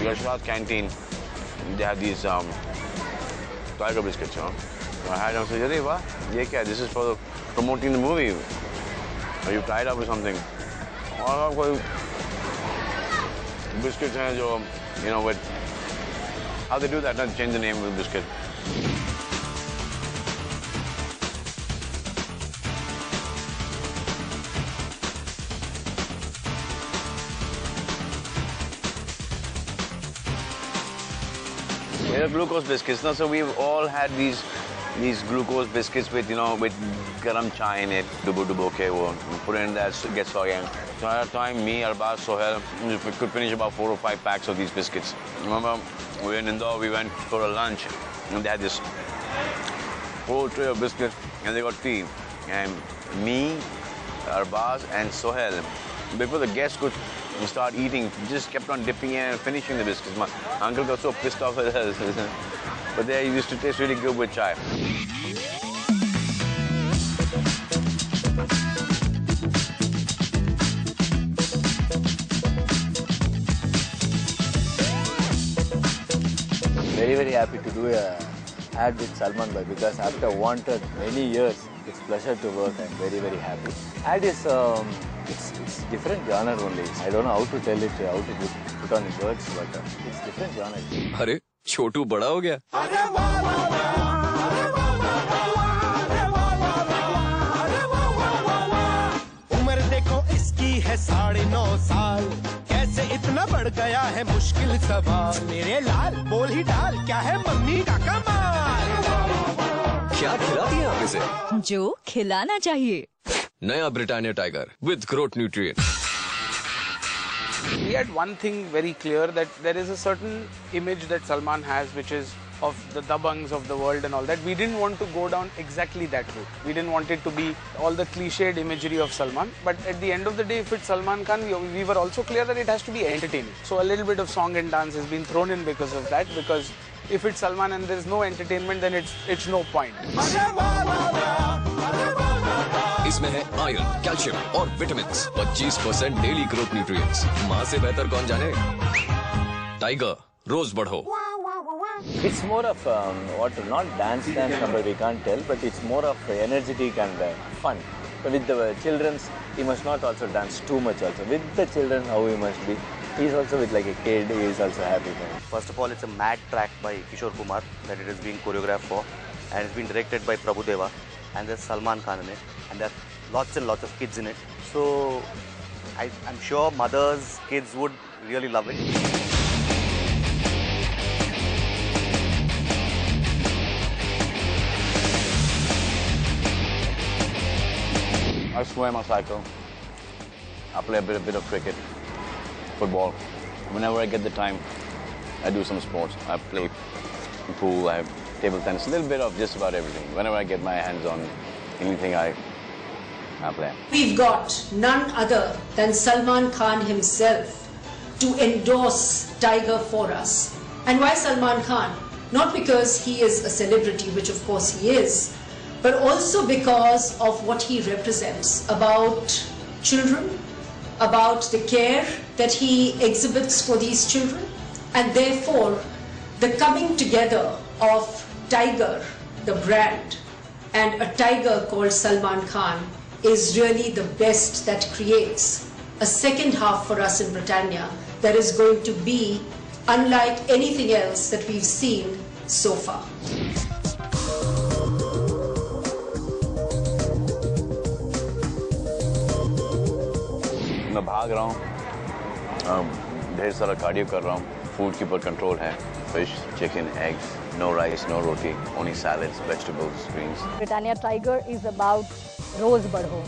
Yashpal's canteen, they have these tiger biscuits, you know. So I had them, said, "Yare, wow, ye kya? This is for promoting the movie. Are you tied up with something?" और कोई biscuits हैं जो, you know, with how they do that, not change the name of the biscuit. They're glucose biscuits, no? So we've all had these glucose biscuits with, you know, with garam chai in it, dubo ke wo, put it in that, get soggy. So at a time, me, Arbaz, Sohail, we could finish about 4 or 5 packs of these biscuits. Remember, we were in Indore, we went for a lunch, and they had this whole tray of biscuits, and they tea. And me, Arbaz, and Sohail, before the guests could start eating, just kept on dipping in and finishing the biscuits. My uncle got so pissed off at us. But they used to taste really good with chai. Very, very happy to do a ad with Salman Bhai because after wanted many years, it's pleasure to work and very, very happy. Ad is it's different genre only. I don't know how to tell it, how to put on the words, but it's different genre. अरे छोटू बड़ा हो गया। उम्र देखो इसकी है 9.5 साल, कैसे इतना बढ़ गया है मुश्किल सवाल। मेरे लाल बोल ही डाल, क्या है मम्मी का कमाल। क्या खिला दिया आप इसे? जो खिलाना चाहिए। नया Britannia tiger with growth nutrients. We had one thing very clear, that there is a certain image that Salman has, which is of the dabangs of the world and all that. We didn't want to go down exactly that route. We didn't want it to be all the cliched imagery of Salman. But at the end of the day, if it's Salman Khan, we were also clear that it has to be entertaining. So a little bit of song and dance has been thrown in because of that. Because if it's Salman and there's no entertainment, then it's no point. इसमें है iron, calcium और vitamins, 25% daily growth nutrients. माँ से बेहतर कौन जाने? Tiger, रोज बढ़ो। It's more of not dance number, we can't tell, but it's more of energetic and fun. So with the children, he must not also dance too much also. With the children, how he must be. He's also with like a kid, he is also happy. First of all, it's a mad track by Kishore Kumar that it is being choreographed for, and it's been directed by Prabhu Deva, and there's Salman Khan in it, and there are lots and lots of kids in it. So I'm sure mothers, kids would really love it. I swim, I cycle. I play a bit of cricket, football. Whenever I get the time, I do some sports. I play pool, I have table tennis, a little bit of just about everything. Whenever I get my hands on anything, I play. We've got none other than Salman Khan himself to endorse Tiger for us. And why Salman Khan? Not because he is a celebrity, which of course he is, but also because of what he represents about children, about the care that he exhibits for these children, and therefore the coming together of Tiger, the brand, and a tiger called Salman Khan is really the best that creates a second half for us in Britannia that is going to be unlike anything else that we've seen so far. मैं भाग रहा हूँ, ढेर सारा cardio कर रहा हूँ, food के ऊपर कंट्रोल है, fish, chicken, eggs, no rice, no roti, only salads, vegetables, greens. Britannia Tiger is about Roz Badho.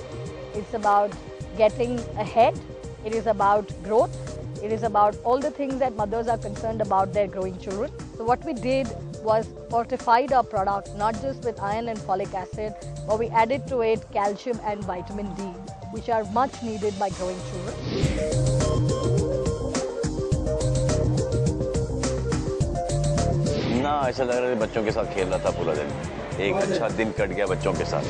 It's about getting ahead. It is about growth. It is about all the things that mothers are concerned about their growing children. So what we did was fortified our product, not just with iron and folic acid, but we added to it calcium and vitamin D, which are much needed by growing children. ना ऐसा लग रहा है बच्चों के साथ खेल रहा था पूरा दिन, एक अच्छा दिन कट गया बच्चों के साथ।